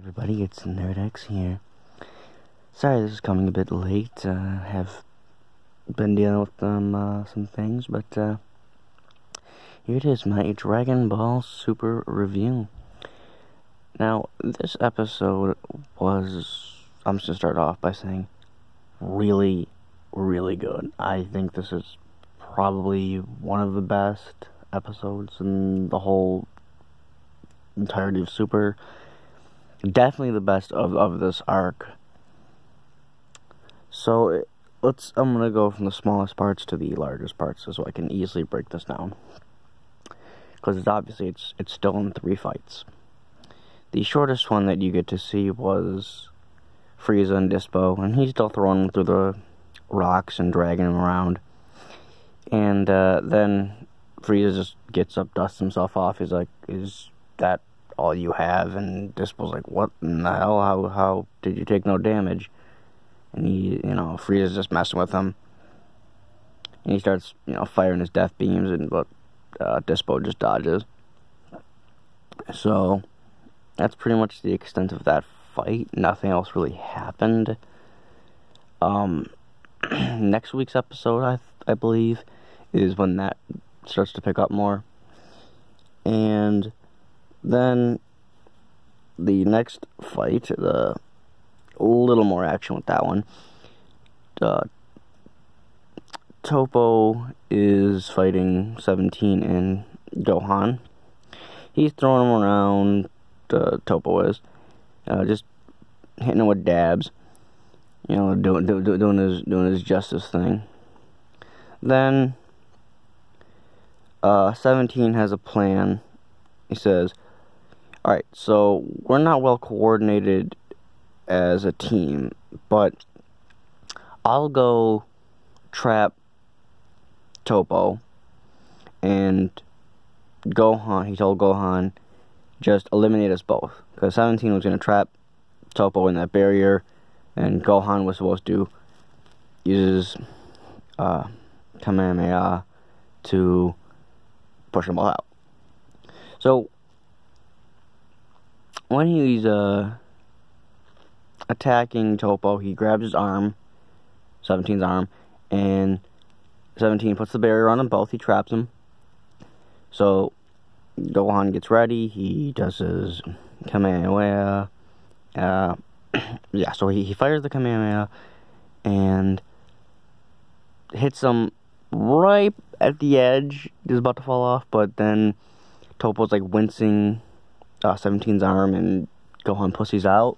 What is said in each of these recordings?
Everybody, it's NerdX here. Sorry this is coming a bit late. Have been dealing with some things, but here it is, my Dragon Ball Super review. Now, this episode was, I'm just gonna start off by saying, really, really good. I think this is probably one of the best episodes in the whole entirety of Super. Definitely the best of this arc. So I'm gonna go from the smallest parts to the largest parts, so I can easily break this down. Because it's still in 3 fights. The shortest one that you get to see was Frieza and Dispo, and he's still throwing them through the rocks and dragging them around. And then Frieza just gets up, dusts himself off. He's like, "Is that all you have?" And Dispo's like, "What in the hell? How did you take no damage?" And Frieza's just messing with him. And he starts, firing his death beams, but Dispo just dodges. So that's pretty much the extent of that fight. Nothing else really happened. Next week's episode, I believe, is when that starts to pick up more. And then the next fight, a little more action with that one. Toppo is fighting 17 and Gohan. He's throwing him around. Toppo is just hitting him with dabs. Doing his justice thing. Then 17 has a plan. He says, "Alright, so we're not well coordinated as a team, but I'll go trap Toppo, and Gohan," he told Gohan, "just eliminate us both." Because 17 was going to trap Toppo in that barrier, and Gohan was supposed to use his Kamehameha to push them all out. So when he's attacking Toppo, he grabs his arm, 17's arm, and 17 puts the barrier on them both. He traps them. So Gohan gets ready. He does his Kamehameha. So he fires the Kamehameha and hits him right at the edge. He's about to fall off, but then Toppo's like wincing 17's arm, and Gohan pussies out.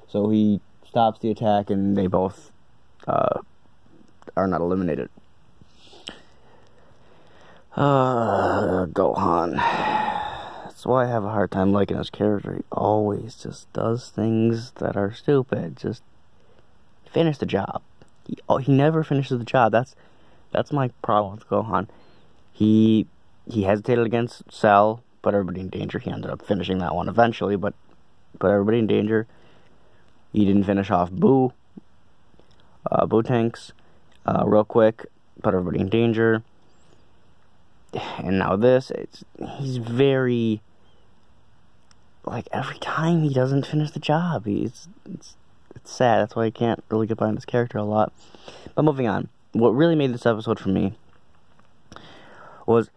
So he stops the attack, and they both are not eliminated. Gohan. That's why I have a hard time liking his character. He always just does things that are stupid. Just finish the job. He never finishes the job. That's my problem with Gohan. He hesitated against Cell, put everybody in danger. He ended up finishing that one eventually, but put everybody in danger. He didn't finish off Boo Tanks real quick, put everybody in danger. And now this, he's very, every time he doesn't finish the job, it's sad. That's why I can't really get behind this character a lot. But moving on, what really made this episode for me was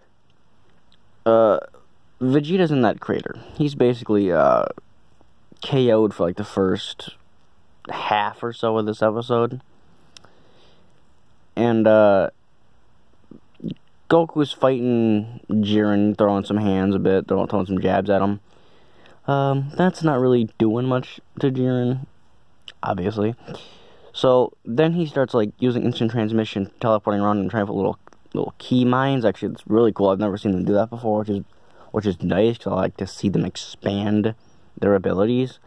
Vegeta's in that crater. He's basically KO'd for the first half or so of this episode. And Goku's fighting Jiren, throwing some hands a bit, throwing some jabs at him. That's not really doing much to Jiren, obviously. So then he starts using instant transmission, teleporting around and trying to put little key mines. Actually, it's really cool. I've never seen them do that before, which is nice, because I like to see them expand their abilities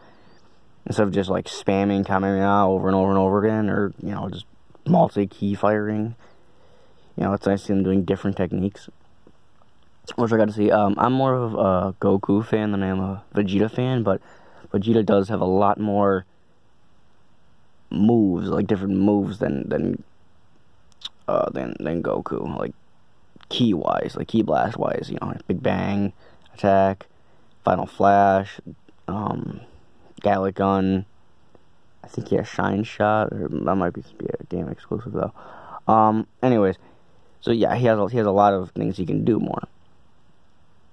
instead of just spamming Kamehameha over and over and over again, or just multi-key firing. It's nice to see them doing different techniques, which I got to see. I'm more of a Goku fan than I am a Vegeta fan, but Vegeta does have a lot more moves, different moves than Goku, key-wise, key blast-wise, Big Bang, Attack, Final Flash, Gallic Gun. I think he has Shine Shot, or that might be a game exclusive though. Anyways, so yeah, he has a lot of things he can do more.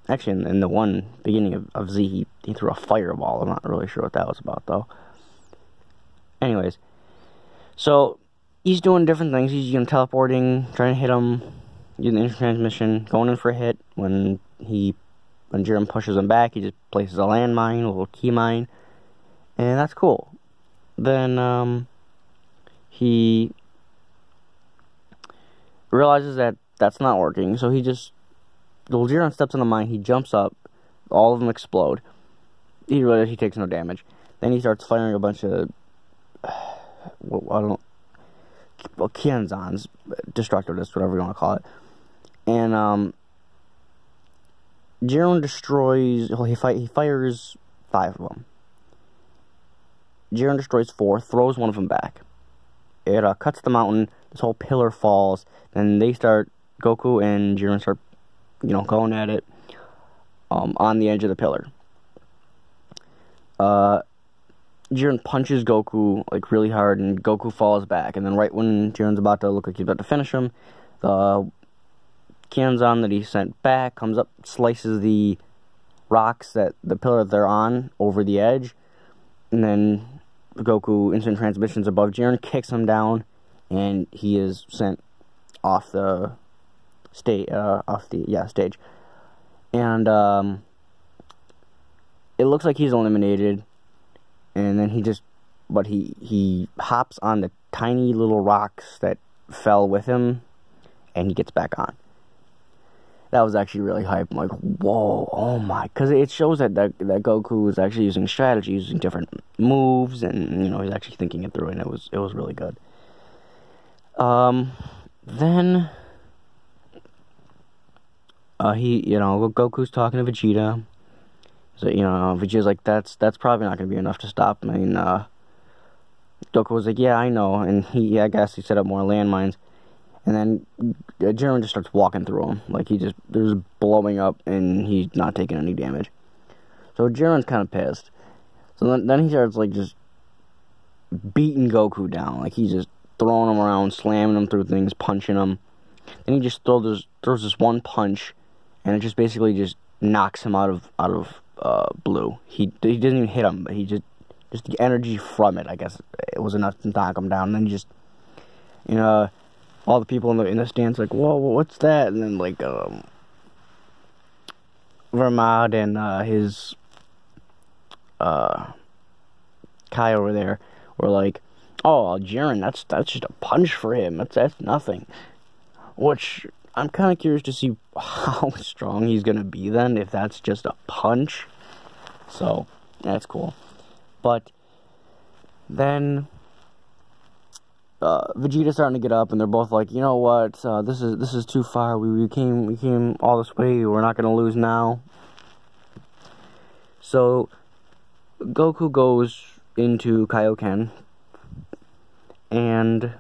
Actually, in the one beginning of Z, he threw a fireball. I'm not really sure what that was about though. Anyways, so he's doing different things. He's teleporting, trying to hit him, using the instant transmission, going in for a hit. When Jiren pushes him back, he just places a landmine, a little key mine, and that's cool. Then he realizes that that's not working, so little Jiren steps on the mine, he jumps up, all of them explode. He realizes he takes no damage. Then he starts firing a bunch of Kenzans, Destructiveness, whatever you want to call it. And Jiren destroys. Well, he fires 5 of them. Jiren destroys 4, throws one of them back. It cuts the mountain. This whole pillar falls. Then Goku and Jiren start, going at it on the edge of the pillar. Jiren punches Goku really hard, and Goku falls back. And then right when Jiren's about to look like he's about to finish him, the Kenzan that he sent back comes up, slices the rocks that the pillar they're on over the edge, and then Goku instant transmissions above Jiren, kicks him down, and he is sent off the stage. Stage. And it looks like he's eliminated. And then he hops on the tiny little rocks that fell with him, and he gets back on. That was actually really hype. I'm like, whoa, oh my, because it shows that Goku is actually using strategy, using different moves, and he's actually thinking it through, and it was really good. Then Goku's talking to Vegeta. So, Vegeta's like, that's probably not going to be enough to stop. I mean, Goku was like, yeah, I know. And I guess he set up more landmines. And then Jiren just starts walking through them. Like, there's blowing up, and he's not taking any damage. So Jiren's kind of pissed. So then he starts, just beating Goku down. Like, he's just throwing him around, slamming him through things, punching him. Then he just throws this one punch, and it just basically just knocks him out of blue. He doesn't even hit him, but he just the energy from it, I guess, it was enough to knock him down. And then all the people in the stands like, whoa, what's that? And then Vermad and his Kai over there were like, oh, Jiren, that's just a punch for him. That's nothing. Which I'm kind of curious to see how strong he's gonna be then, if that's just a punch. So that's cool. But then Vegeta's starting to get up, and they're both like, you know what? This is too far. We came all this way. We're not gonna lose now. So Goku goes into Kaioken, and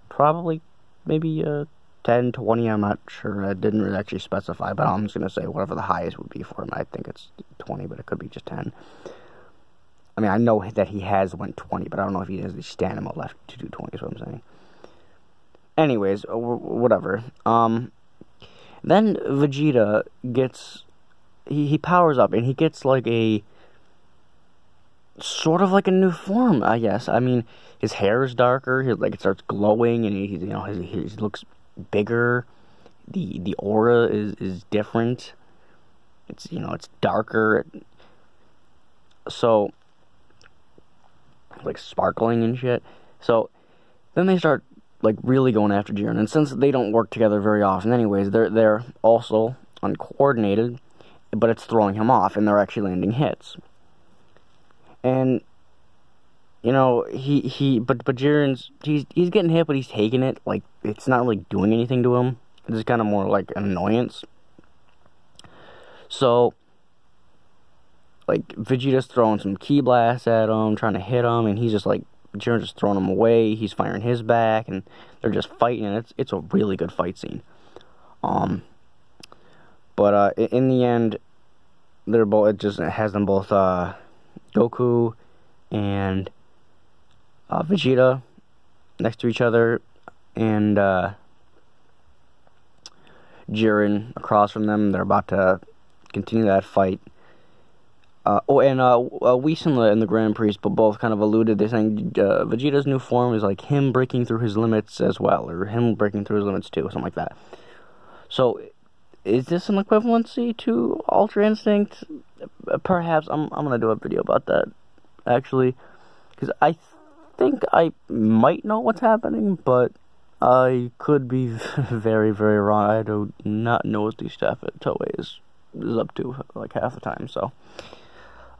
probably maybe 10, 20, I'm not sure. I didn't really actually specify, but I'm just going to say whatever the highest would be for him. I think it's 20, but it could be just 10. I mean, I know that he has went 20, but I don't know if he has the stamina left to do 20, is what I'm saying. Anyways, whatever. Then Vegeta gets... He powers up, and he gets sort of like a new form, I guess. I mean, his hair is darker, it starts glowing, and he looks bigger. The aura is different. It's it's darker. So sparkling and shit. So then they start really going after Jiren, and since they don't work together very often anyways, they're also uncoordinated, but it's throwing him off, and they're actually landing hits. And but Jiren's he's getting hit, but he's taking it. It's not really doing anything to him. It's just kind of more like an annoyance. So Vegeta's throwing some ki blasts at him, trying to hit him, and he's just Jiren's just throwing him away. He's firing his back, and they're just fighting. And it's a really good fight scene. But in the end, it has them both. Goku and Vegeta next to each other, and Jiren across from them. They're about to continue that fight. Whis and the Grand Priest, but both kind of alluded. They're saying Vegeta's new form is like him breaking through his limits as well, or him breaking through his limits too, something like that. So, is this an equivalency to Ultra Instinct? Perhaps. I'm gonna do a video about that, actually, because I think I might know what's happening, but I could be very, very wrong. I do not know what the stuff at Toei is up to, like, half the time, so.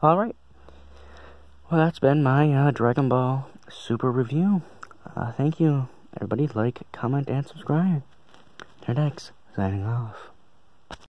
Alright. Well, that's been my Dragon Ball Super review. Thank you. Everybody like, comment, and subscribe. Nerdex, signing off.